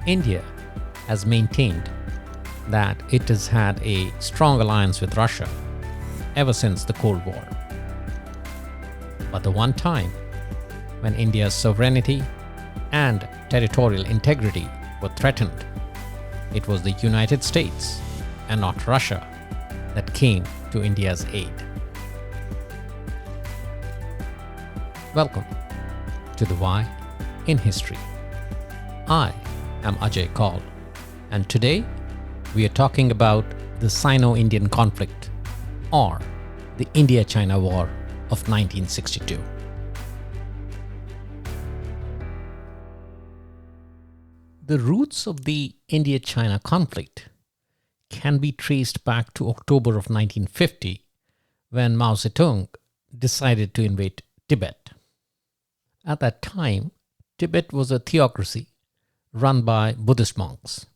India has maintained that it has had a strong alliance with Russia ever since the Cold War. But the one time when India's sovereignty and territorial integrity were threatened, it was the United States and not Russia that came to India's aid. Welcome to the Why in History. I am Ajay Kaul, and today we are talking about the Sino-Indian conflict, or the India-China War of 1962. The roots of the India-China conflict can be traced back to October of 1950, when Mao Tse Tung decided to invade Tibet. At that time, Tibet was a theocracy run by Buddhist monks.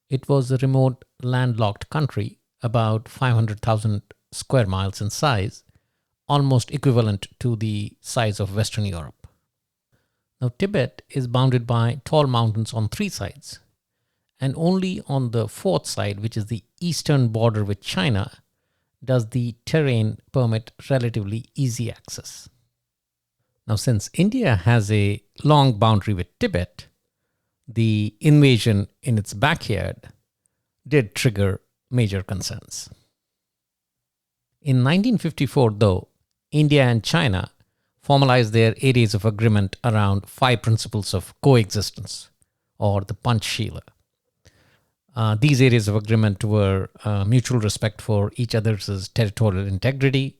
It was a remote, landlocked country, about 500,000 square miles in size, almost equivalent to the size of Western Europe. Now, Tibet is bounded by tall mountains on three sides, and only on the fourth side, which is the eastern border with China, does the terrain permit relatively easy access. Now, since India has a long boundary with Tibet, the invasion in its backyard did trigger major concerns. In 1954, though, India and China formalized their areas of agreement around 5 principles of coexistence, or the Panchshila. These areas of agreement were mutual respect for each other's territorial integrity,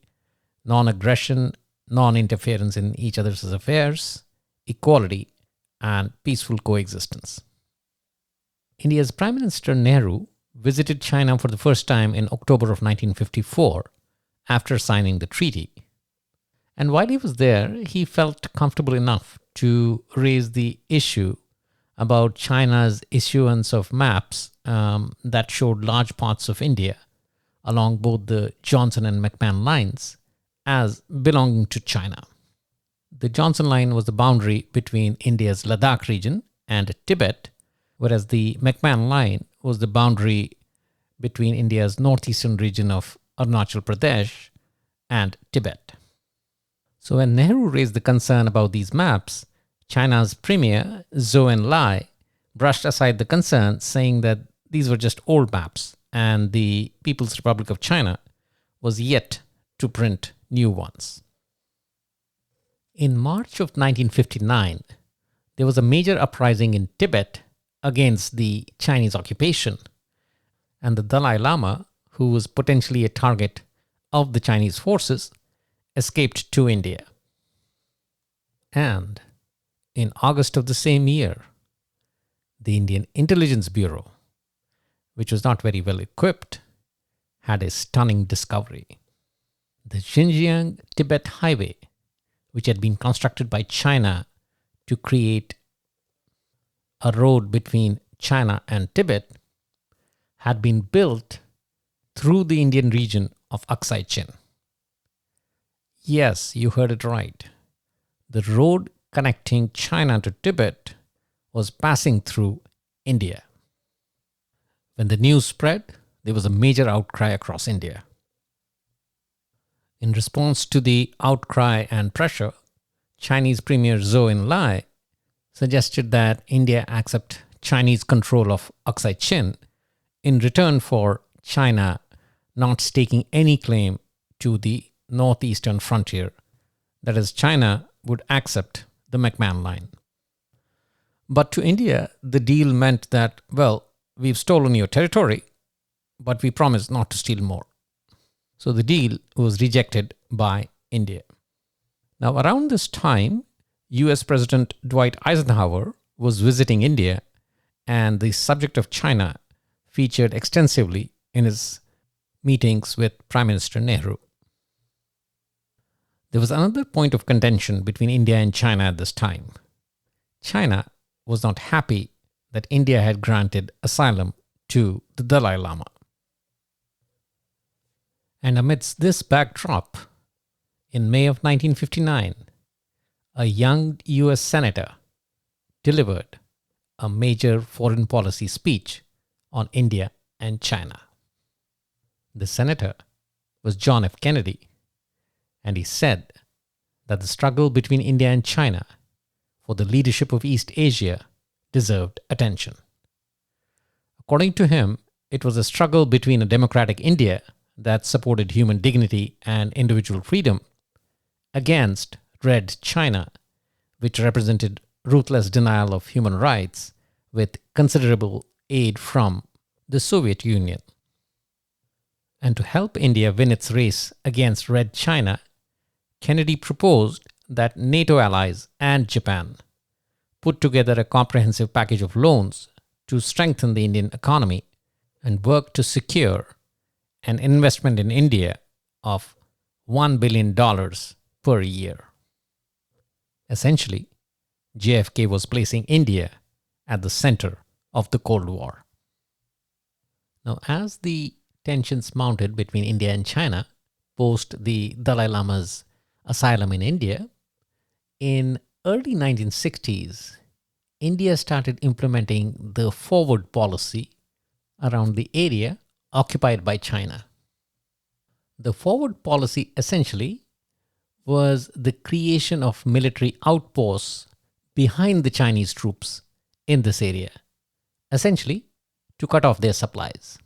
non-aggression, non-interference in each other's affairs, equality, and peaceful coexistence. India's Prime Minister Nehru visited China for the first time in October of 1954 after signing the treaty. And while he was there, he felt comfortable enough to raise the issue about China's issuance of maps that showed large parts of India along both the Johnson and McMahon lines as belonging to China. The Johnson line was the boundary between India's Ladakh region and Tibet, whereas the McMahon line was the boundary between India's northeastern region of Arunachal Pradesh and Tibet. So when Nehru raised the concern about these maps, China's premier, Zhou Enlai, brushed aside the concern, saying that these were just old maps and the People's Republic of China was yet to print new ones. In March of 1959, there was a major uprising in Tibet against the Chinese occupation, and the Dalai Lama, who was potentially a target of the Chinese forces, escaped to India. And in August of the same year, the Indian Intelligence Bureau, which was not very well equipped, had a stunning discovery. The Xinjiang-Tibet Highway, which had been constructed by China to create a road between China and Tibet, had been built through the Indian region of Aksai Chin. Yes, you heard it right. The road connecting China to Tibet was passing through India. When the news spread, there was a major outcry across India. In response to the outcry and pressure, Chinese Premier Zhou Enlai suggested that India accept Chinese control of Aksai Chin in return for China not staking any claim to the northeastern frontier. That is, China would accept the McMahon line. But to India, the deal meant that, well, we've stolen your territory, but we promise not to steal more. So the deal was rejected by India. Now, around this time, US President Dwight Eisenhower was visiting India, and the subject of China featured extensively in his meetings with Prime Minister Nehru. There was another point of contention between India and China at this time. China was not happy that India had granted asylum to the Dalai Lama. And amidst this backdrop, in May of 1959, a young US senator delivered a major foreign policy speech on India and China. The senator was John F. Kennedy, and he said that the struggle between India and China for the leadership of East Asia deserved attention. According to him, it was a struggle between a democratic India that supported human dignity and individual freedom against Red China, which represented ruthless denial of human rights with considerable aid from the Soviet Union. And to help India win its race against Red China, Kennedy proposed that NATO allies and Japan put together a comprehensive package of loans to strengthen the Indian economy and work to secure an investment in India of $1 billion per year. Essentially, JFK was placing India at the center of the Cold War. Now, as the tensions mounted between India and China post the Dalai Lama's asylum in India, in early 1960s, India started implementing the forward policy around the area occupied by China. The forward policy essentially was the creation of military outposts behind the Chinese troops in this area, essentially to cut off their supplies.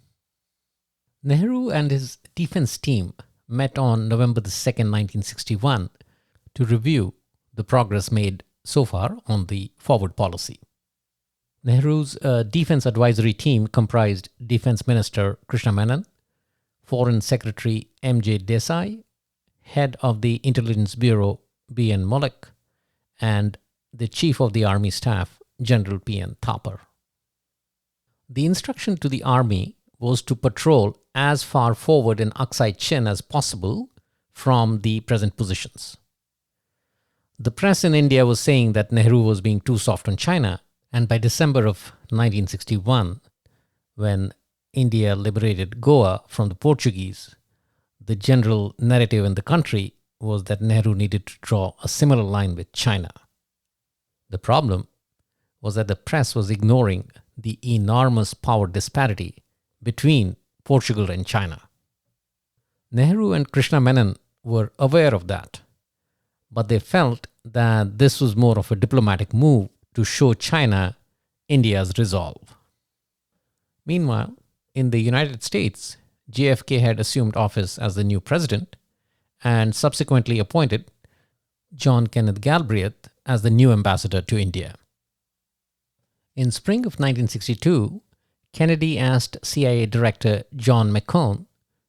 Nehru and his defense team met on November 2nd, 1961 to review the progress made so far on the forward policy. Nehru's defense advisory team comprised Defense Minister Krishna Menon, Foreign Secretary M.J. Desai, Head of the Intelligence Bureau B.N. Mullick, and the Chief of the Army Staff General P.N. Thapar. The instruction to the Army was to patrol as far forward in Aksai Chin as possible from the present positions. The press in India was saying that Nehru was being too soft on China, and by December of 1961, when India liberated Goa from the Portuguese, the general narrative in the country was that Nehru needed to draw a similar line with China. The problem was that the press was ignoring the enormous power disparity between Portugal and China. Nehru and Krishna Menon were aware of that, but they felt that this was more of a diplomatic move to show China India's resolve. Meanwhile, in the United States, JFK had assumed office as the new president and subsequently appointed John Kenneth Galbraith as the new ambassador to India. In spring of 1962, Kennedy asked CIA Director John McMahon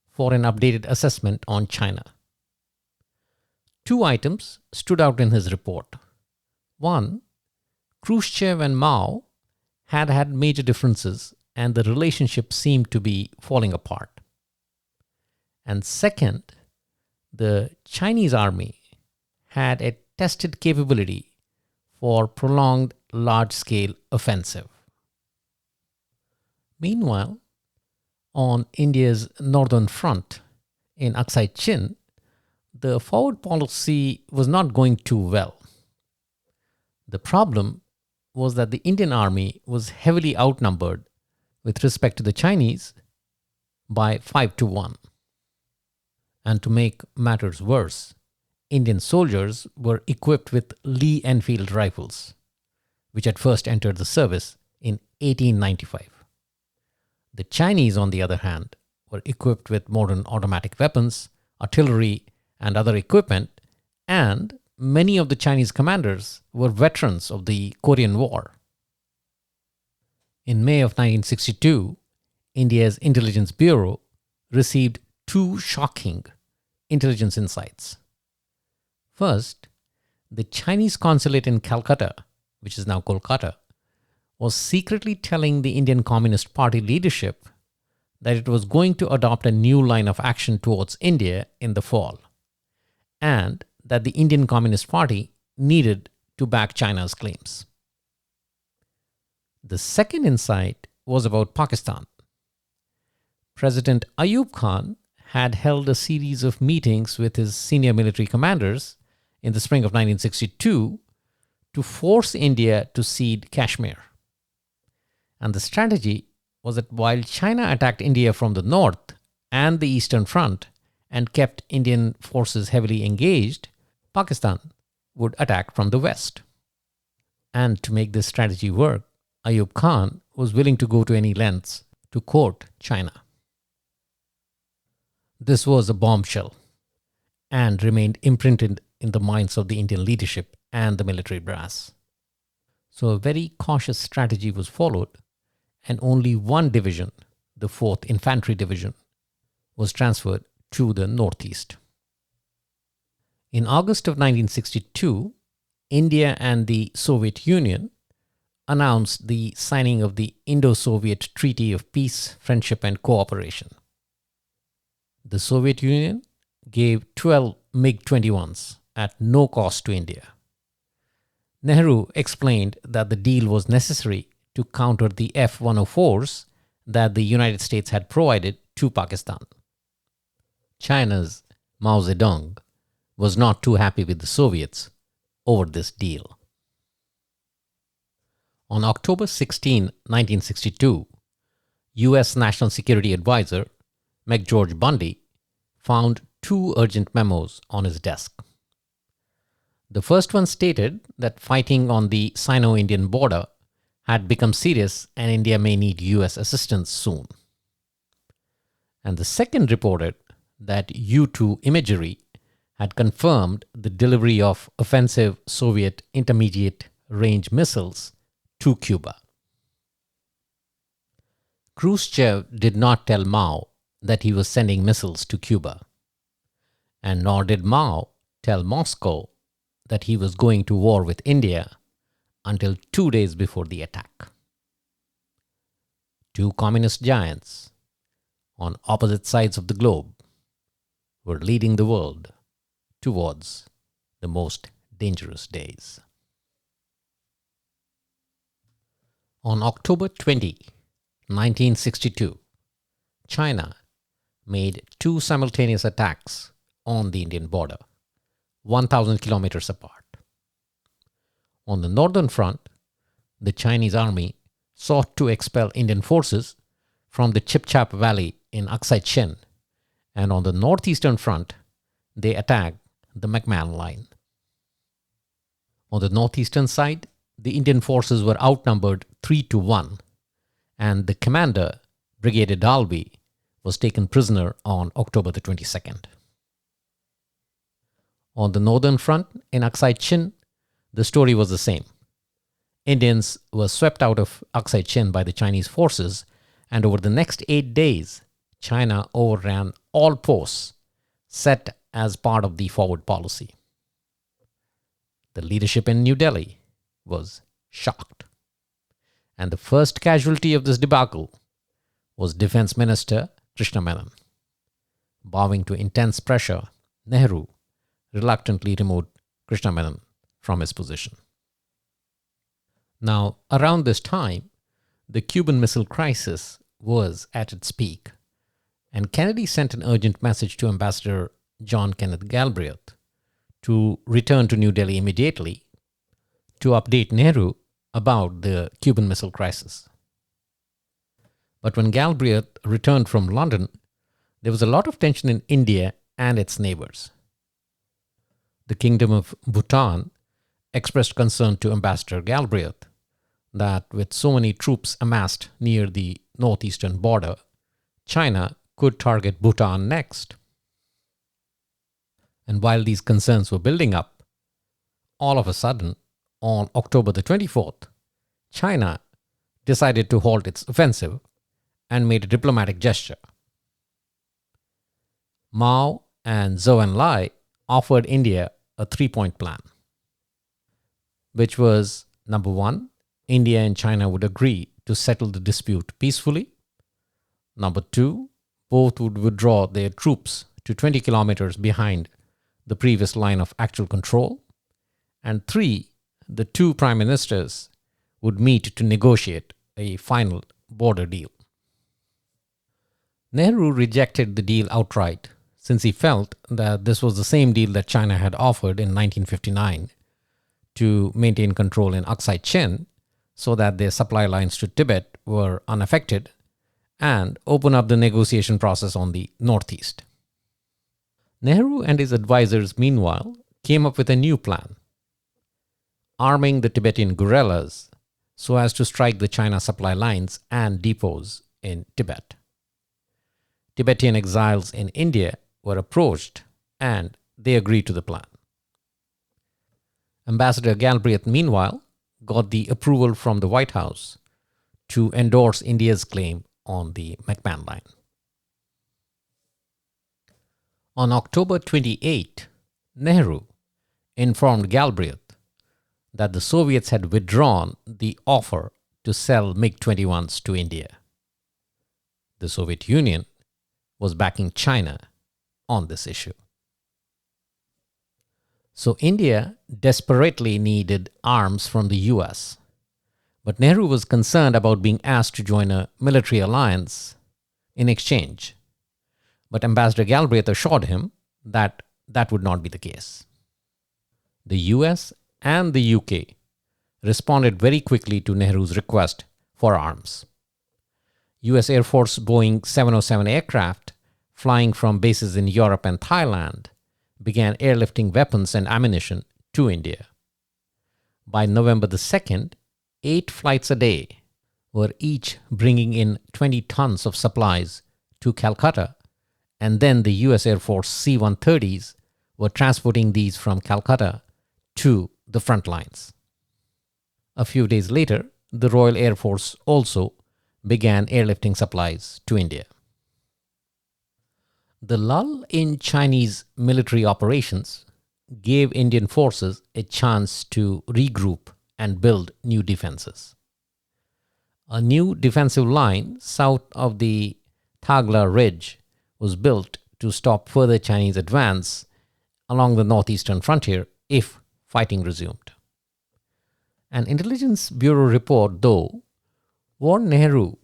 for an updated assessment on China. Two items stood out in his report. One, Khrushchev and Mao had had major differences and the relationship seemed to be falling apart. And second, the Chinese army had a tested capability for prolonged large-scale offensive. Meanwhile, on India's northern front in Aksai Chin, the forward policy was not going too well. The problem was that the Indian army was heavily outnumbered with respect to the Chinese by 5-1. And to make matters worse, Indian soldiers were equipped with Lee Enfield rifles, which had first entered the service in 1895. The Chinese, on the other hand, were equipped with modern automatic weapons, artillery, and other equipment, and many of the Chinese commanders were veterans of the Korean War. In May of 1962, India's Intelligence Bureau received two shocking intelligence insights. First, the Chinese consulate in Calcutta, which is now Kolkata, was secretly telling the Indian Communist Party leadership that it was going to adopt a new line of action towards India in the fall, and that the Indian Communist Party needed to back China's claims. The second insight was about Pakistan. President Ayub Khan had held a series of meetings with his senior military commanders in the spring of 1962 to force India to cede Kashmir. And the strategy was that while China attacked India from the north and the Eastern Front and kept Indian forces heavily engaged, Pakistan would attack from the west. And to make this strategy work, Ayub Khan was willing to go to any lengths to court China. This was a bombshell and remained imprinted in the minds of the Indian leadership and the military brass. So a very cautious strategy was followed, and only one division, the 4th Infantry Division, was transferred to the northeast. In August of 1962, India and the Soviet Union announced the signing of the Indo-Soviet Treaty of Peace, Friendship and Cooperation. The Soviet Union gave 12 MiG-21s at no cost to India. Nehru explained that the deal was necessary to counter the F-104s that the United States had provided to Pakistan. China's Mao Tse Tung was not too happy with the Soviets over this deal. On October 16, 1962, U.S. National Security Advisor McGeorge Bundy found 2 urgent memos on his desk. The first one stated that fighting on the Sino-Indian border had become serious and India may need U.S. assistance soon. And the second reported that U-2 imagery had confirmed the delivery of offensive Soviet intermediate range missiles to Cuba. Khrushchev did not tell Mao that he was sending missiles to Cuba, and nor did Mao tell Moscow that he was going to war with India until 2 days before the attack. 2 communist giants on opposite sides of the globe were leading the world towards the most dangerous days. On October 20, 1962, China made 2 simultaneous attacks on the Indian border, 1,000 kilometers apart. On the northern front, the Chinese army sought to expel Indian forces from the Chipchap Valley in Aksai Chin, and on the northeastern front, they attacked the McMahon line. On the northeastern side, the Indian forces were outnumbered 3-1, and the commander, Brigadier Dalby, was taken prisoner on October the 22nd. On the northern front, in Aksai Chin, the story was the same. Indians were swept out of Aksai Chin by the Chinese forces, and over the next 8 days, China overran all posts set as part of the forward policy. The leadership in New Delhi was shocked. And the first casualty of this debacle was Defense Minister Krishna Menon. Bowing to intense pressure, Nehru reluctantly removed Krishna Menon from his position. Now, around this time, the Cuban Missile Crisis was at its peak, and Kennedy sent an urgent message to Ambassador John Kenneth Galbraith to return to New Delhi immediately to update Nehru about the Cuban Missile Crisis. But when Galbraith returned from London, there was a lot of tension in India and its neighbors. The Kingdom of Bhutan expressed concern to Ambassador Galbraith that with so many troops amassed near the northeastern border, China could target Bhutan next. And while these concerns were building up, all of a sudden, on October the 24th, China decided to halt its offensive and made a diplomatic gesture. Mao and Zhou Enlai offered India a 3-point plan, which was, number 1, India and China would agree to settle the dispute peacefully. Number 2, both would withdraw their troops to 20 kilometers behind the previous line of actual control. And 3, the 2 prime ministers would meet to negotiate a final border deal. Nehru rejected the deal outright, since he felt that this was the same deal that China had offered in 1959 to maintain control in Aksai Chin so that their supply lines to Tibet were unaffected and open up the negotiation process on the northeast. Nehru and his advisors, meanwhile, came up with a new plan, arming the Tibetan guerrillas so as to strike the China supply lines and depots in Tibet. Tibetan exiles in India were approached and they agreed to the plan. Ambassador Galbraith, meanwhile, got the approval from the White House to endorse India's claim on the McMahon line. On October 28, Nehru informed Galbraith that the Soviets had withdrawn the offer to sell MiG-21s to India. The Soviet Union was backing China on this issue. So India desperately needed arms from the US, but Nehru was concerned about being asked to join a military alliance in exchange. But Ambassador Galbraith assured him that that would not be the case. The US and the UK responded very quickly to Nehru's request for arms. US Air Force Boeing 707 aircraft flying from bases in Europe and Thailand began airlifting weapons and ammunition to India. By November the 2nd, 8 flights a day were each bringing in 20 tons of supplies to Calcutta, and then the US Air Force C-130s were transporting these from Calcutta to the front lines. A few days later, the Royal Air Force also began airlifting supplies to India. The lull in Chinese military operations gave Indian forces a chance to regroup and build new defenses. A new defensive line south of the Thagla Ridge was built to stop further Chinese advance along the northeastern frontier if fighting resumed. An intelligence bureau report, though, warned Nehru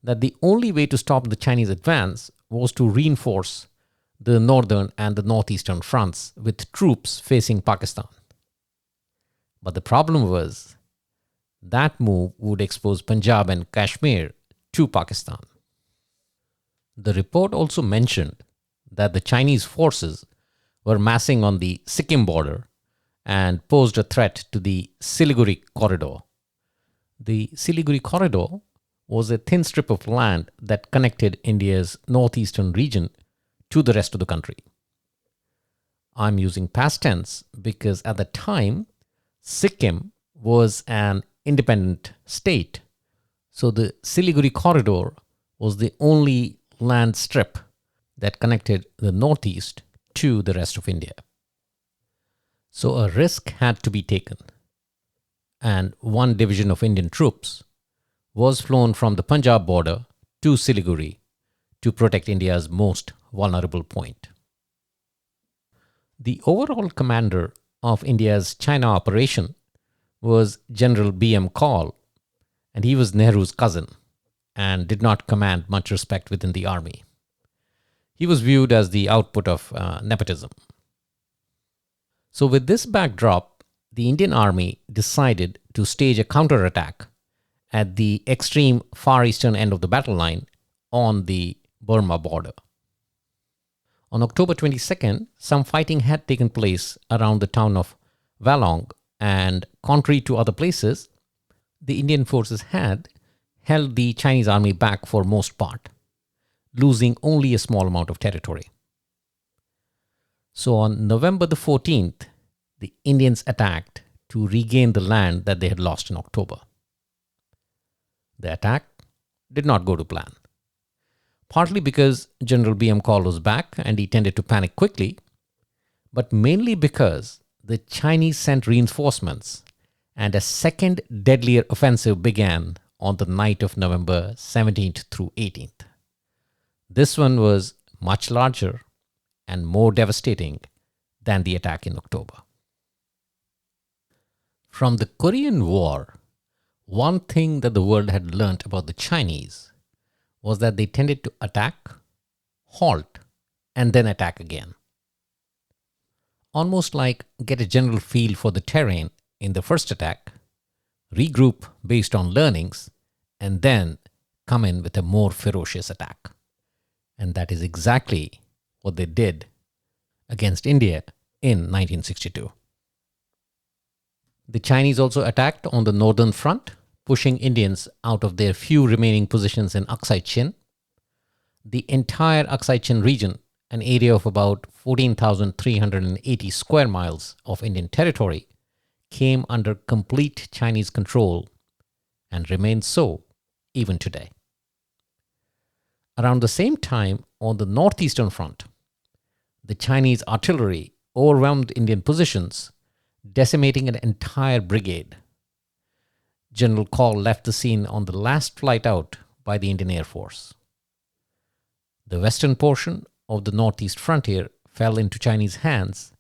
that the only way to stop the Chinese advance was to reinforce the northern and the northeastern fronts with troops facing Pakistan. But the problem was that move would expose Punjab and Kashmir to Pakistan. The report also mentioned that the Chinese forces were massing on the Sikkim border and posed a threat to the Siliguri corridor. The Siliguri corridor was a thin strip of land that connected India's northeastern region to the rest of the country. I'm using past tense because at the time, Sikkim was an independent state, so the Siliguri corridor was the only land strip that connected the northeast to the rest of India. So a risk had to be taken, and one division of Indian troops was flown from the Punjab border to Siliguri to protect India's most vulnerable point. The overall commander of India's China operation was General B.M. Kaul, and he was Nehru's cousin and did not command much respect within the army. He was viewed as the output of nepotism. So with this backdrop, the Indian army decided to stage a counterattack at the extreme far eastern end of the battle line on the Burma border. On October 22nd, some fighting had taken place around the town of Walong, and contrary to other places, the Indian forces had held the Chinese army back for most part, losing only a small amount of territory. So on November the 14th, the Indians attacked to regain the land that they had lost in October. The attack did not go to plan, partly because General B.M. Kaul was back and he tended to panic quickly, but mainly because the Chinese sent reinforcements and a second deadlier offensive began on the night of November 17th through 18th. This one was much larger and more devastating than the attack in October. From the Korean War, one thing that the world had learnt about the Chinese was that they tended to attack, halt, and then attack again. Almost like get a general feel for the terrain in the first attack, regroup based on learnings, and then come in with a more ferocious attack. And that is exactly what they did against India in 1962. The Chinese also attacked on the northern front, pushing Indians out of their few remaining positions in Aksai Chin. The entire Aksai Chin region, an area of about 14,380 square miles of Indian territory, came under complete Chinese control and remains so even today. Around the same time, on the northeastern front, the Chinese artillery overwhelmed Indian positions, decimating an entire brigade. General Call left the scene on the last flight out by the Indian Air Force. The western portion of the northeast frontier fell into Chinese hands,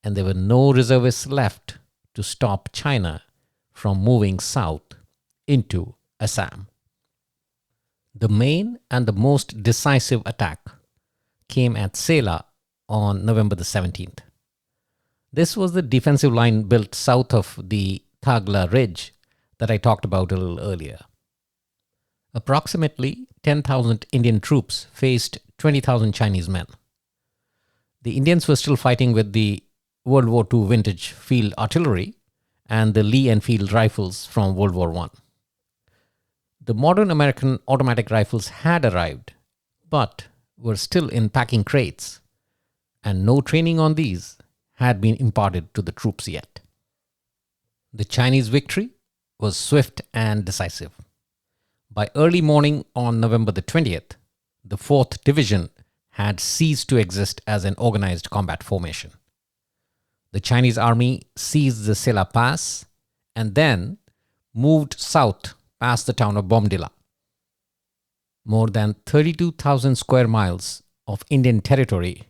and there were no reservists left to stop China from moving south into Assam. The main and the most decisive attack came at Sela on November the 17th. This was the defensive line built south of the Thagla Ridge that I talked about a little earlier. Approximately 10,000 Indian troops faced 20,000 Chinese men. The Indians were still fighting with the World War II vintage field artillery and the Lee Enfield rifles from World War I. The modern American automatic rifles had arrived, but were still in packing crates, and no training on these had been imparted to the troops yet. The Chinese victory was swift and decisive. By early morning on November the 20th, the 4th Division had ceased to exist as an organized combat formation. The Chinese army seized the Sela Pass and then moved south past the town of Bomdila. More than 32,000 square miles of Indian territory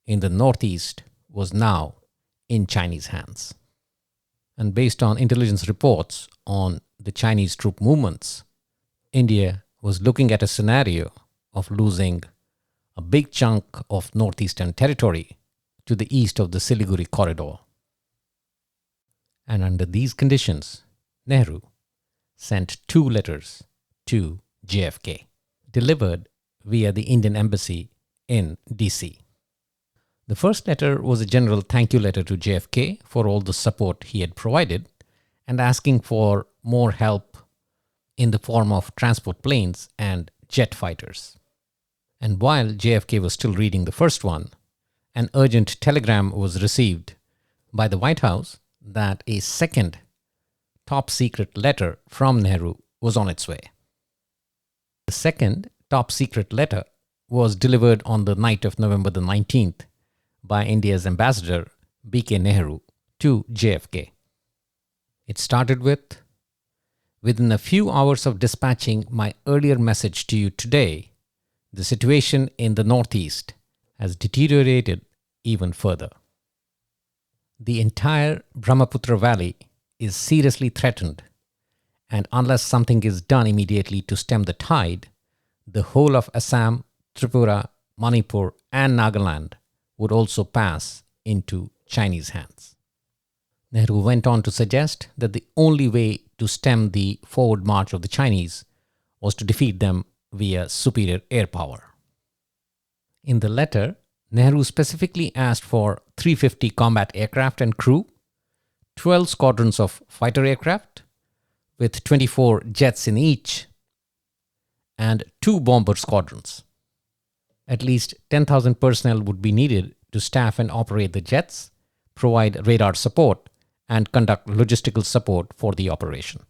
in the northeast was now in Chinese hands. And based on intelligence reports on the Chinese troop movements, India was looking at a scenario of losing a big chunk of northeastern territory to the east of the Siliguri corridor. And under these conditions, Nehru sent 2 letters to JFK, delivered via the Indian Embassy in DC. The first letter was a general thank you letter to JFK for all the support he had provided and asking for more help in the form of transport planes and jet fighters. And while JFK was still reading the first one, an urgent telegram was received by the White House that a second top secret letter from Nehru was on its way. The second top secret letter was delivered on the night of November the 19th by India's ambassador B.K. Nehru to JFK. It started with, "Within a few hours of dispatching my earlier message to you today, the situation in the Northeast has deteriorated even further. The entire Brahmaputra Valley is seriously threatened, and unless something is done immediately to stem the tide, the whole of Assam, Tripura, Manipur, and Nagaland would also pass into Chinese hands." Nehru went on to suggest that the only way to stem the forward march of the Chinese was to defeat them via superior air power. In the letter, Nehru specifically asked for 350 combat aircraft and crew, 12 squadrons of fighter aircraft, with 24 jets in each, and 2 bomber squadrons. At least 10,000 personnel would be needed to staff and operate the jets, provide radar support, and conduct logistical support for the operation.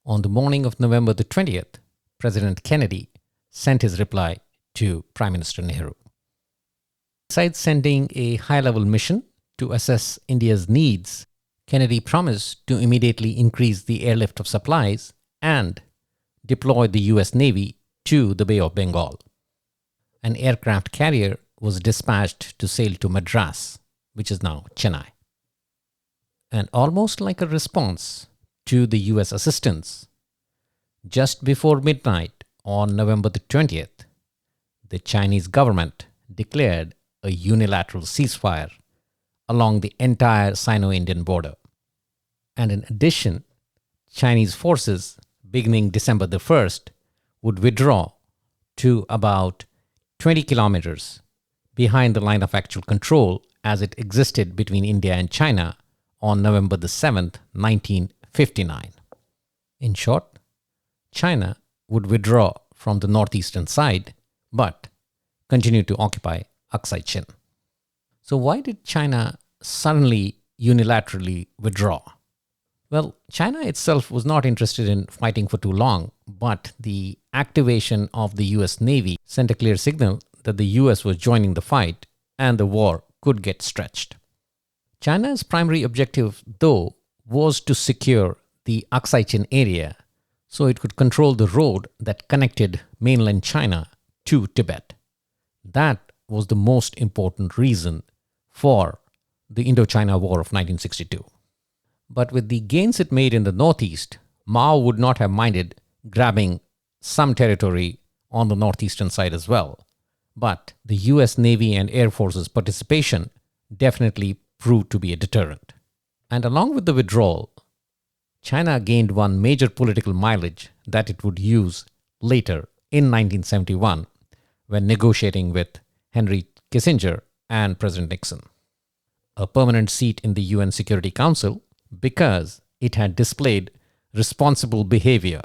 On the morning of November the 20th, President Kennedy sent his reply to Prime Minister Nehru. Besides sending a high-level mission to assess India's needs, Kennedy promised to immediately increase the airlift of supplies and deploy the US Navy to the Bay of Bengal. An aircraft carrier was dispatched to sail to Madras, which is now Chennai. And almost like a response to the US assistance, just before midnight on November the 20th, the Chinese government declared a unilateral ceasefire along the entire Sino-Indian border. And in addition, Chinese forces, beginning December the 1st, would withdraw to about 20 kilometers behind the line of actual control as it existed between India and China on November the 7th, 1959. In short, China would withdraw from the northeastern side but continue to occupy Aksai Chin. So why did China suddenly unilaterally withdraw? Well, China itself was not interested in fighting for too long, but the activation of the US Navy sent a clear signal that the US was joining the fight and the war could get stretched. China's primary objective, though, was to secure the Aksai Chin area so it could control the road that connected mainland China to Tibet. That was the most important reason for the Indochina War of 1962. But with the gains it made in the northeast, Mao would not have minded grabbing some territory on the northeastern side as well. But the US Navy and Air Force's participation definitely proved to be a deterrent. And along with the withdrawal, China gained one major political mileage that it would use later in 1971 when negotiating with Henry Kissinger and President Nixon. A permanent seat in the UN Security Council because it had displayed responsible behavior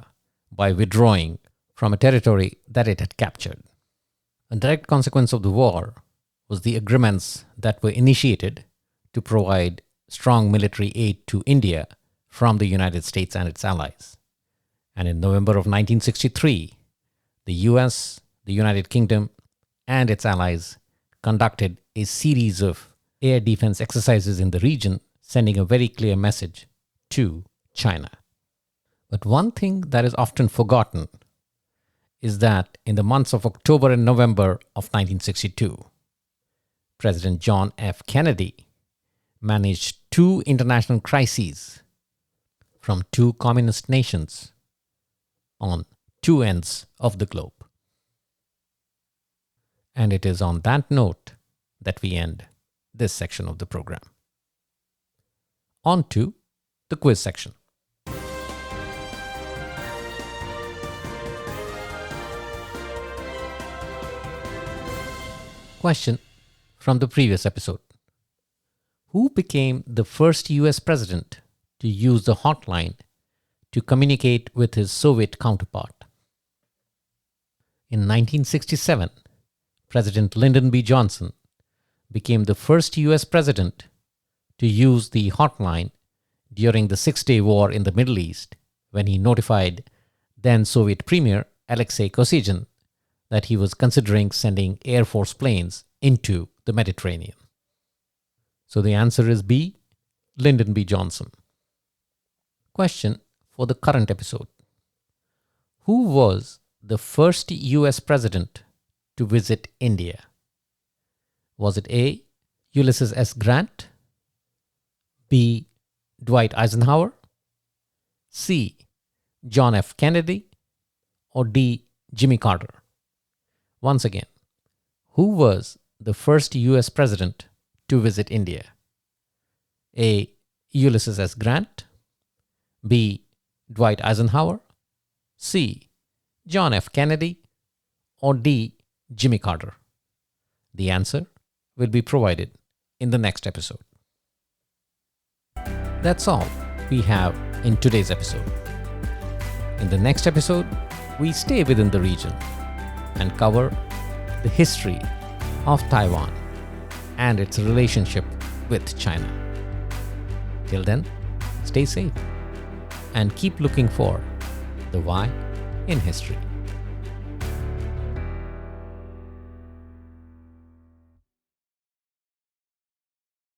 by withdrawing from a territory that it had captured. A direct consequence of the war was the agreements that were initiated to provide strong military aid to India from the United States and its allies. And in November of 1963, the US, the United Kingdom, and its allies conducted a series of air defense exercises in the region, sending a very clear message to China. But one thing that is often forgotten is that in the months of October and November of 1962, President John F. Kennedy managed two international crises from two communist nations on two ends of the globe. And it is on that note that we end this section of the program. On to the quiz section. Question from the previous episode. Who became the first US president to use the hotline to communicate with his Soviet counterpart? In 1967, President Lyndon B. Johnson became the first US president to use the hotline during the Six-Day War in the Middle East when he notified then Soviet Premier Alexei Kosygin that he was considering sending Air Force planes into the Mediterranean. So the answer is B, Lyndon B. Johnson. Question for the current episode. Who was the first US president to visit India? Was it A, Ulysses S. Grant, B, Dwight Eisenhower, C, John F. Kennedy, or D, Jimmy Carter? Once again, who was the first US president to visit India? A, Ulysses S. Grant, B, Dwight Eisenhower, C, John F. Kennedy, or D, Jimmy Carter? The answer will be provided in the next episode. That's all we have in today's episode. In the next episode, we stay within the region and cover the history of Taiwan and its relationship with China. Till then, stay safe and keep looking for the why in history.